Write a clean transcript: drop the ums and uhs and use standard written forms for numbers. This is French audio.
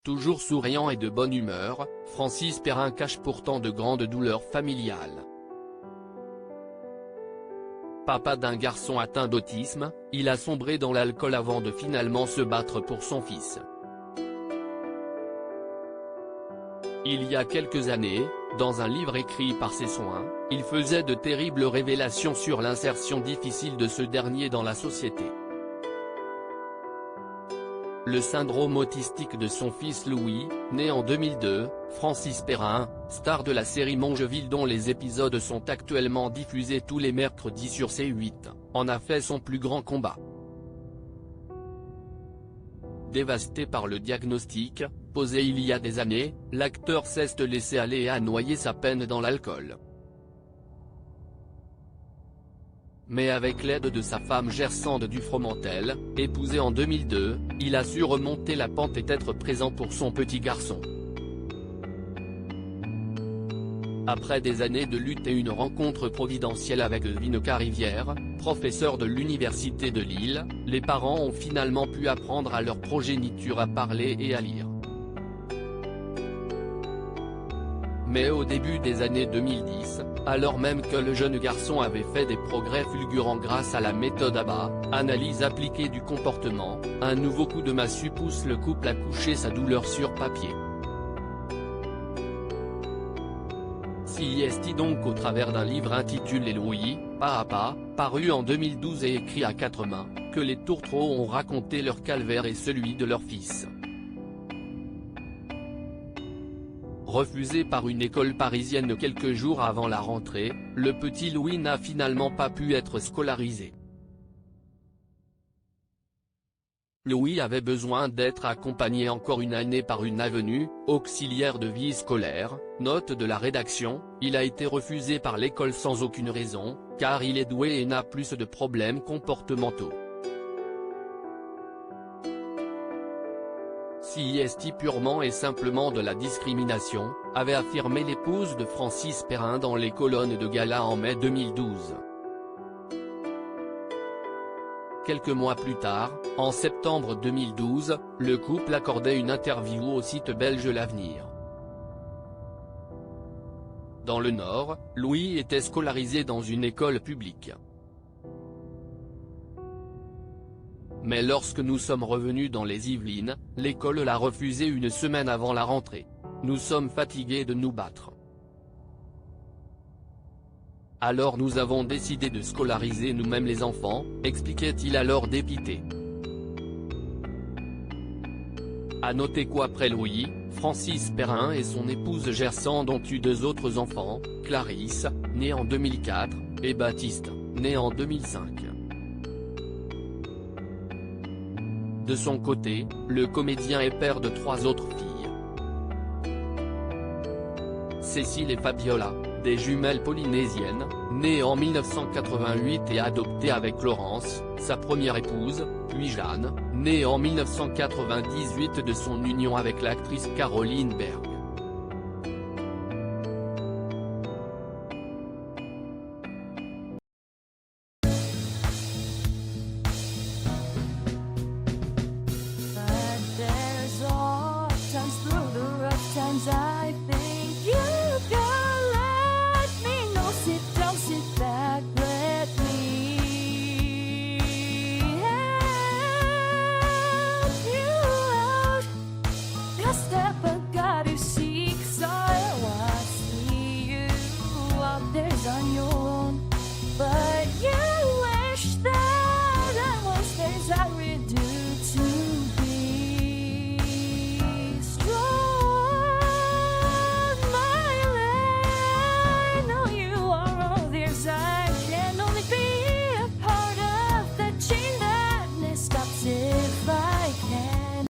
Toujours souriant et de bonne humeur, Francis Perrin cache pourtant de grandes douleurs familiales. Papa d'un garçon atteint d'autisme, il a sombré dans l'alcool avant de finalement se battre pour son fils. Il y a quelques années, dans un livre écrit par ses soins, il faisait de terribles révélations sur l'insertion difficile de ce dernier dans la société. Le syndrome autistique de son fils Louis, né en 2002, Francis Perrin, star de la série Mongeville dont les épisodes sont actuellement diffusés tous les mercredis sur C8, en a fait son plus grand combat. Dévasté par le diagnostic, posé il y a des années, l'acteur s'est laissé aller et a noyé sa peine dans l'alcool. Mais avec l'aide de sa femme Gersande du Fromentel, épousée en 2002, il a su remonter la pente et être présent pour son petit garçon. Après des années de lutte et une rencontre providentielle avec Devine Carivière, professeur de l'université de Lille, les parents ont finalement pu apprendre à leur progéniture à parler et à lire. Mais au début des années 2010, alors même que le jeune garçon avait fait des progrès fulgurants grâce à la méthode ABA, analyse appliquée du comportement, un nouveau coup de massue pousse le couple à coucher sa douleur sur papier. CIST donc au travers d'un livre intitulé Louis, pas à pas, paru en 2012 et écrit à 4 mains, que les tourtereaux ont raconté leur calvaire et celui de leur fils. Refusé par une école parisienne quelques jours avant la rentrée, le petit Louis n'a finalement pas pu être scolarisé. Louis avait besoin d'être accompagné encore une année par une avenue, auxiliaire de vie scolaire, note de la rédaction, il a été refusé par l'école sans aucune raison, car il est doué et n'a plus de problèmes comportementaux. CIST purement et simplement de la discrimination, avait affirmé l'épouse de Francis Perrin dans les colonnes de Gala en mai 2012. Quelques mois plus tard, en septembre 2012, le couple accordait une interview au site belge L'Avenir. Dans le Nord, Louis était scolarisé dans une école publique. Mais lorsque nous sommes revenus dans les Yvelines, l'école l'a refusé une semaine avant la rentrée. Nous sommes fatigués de nous battre. Alors nous avons décidé de scolariser nous-mêmes les enfants, expliquait-il alors dépité. À noter qu'après Louis, Francis Perrin et son épouse Gersande ont eu 2 autres enfants, Clarisse, née en 2004, et Baptiste, né en 2005. De son côté, le comédien est père de 3 autres filles. Cécile et Fabiola, des jumelles polynésiennes, nées en 1988 et adoptées avec Laurence, sa première épouse, puis Jeanne, née en 1998 de son union avec l'actrice Caroline Berg.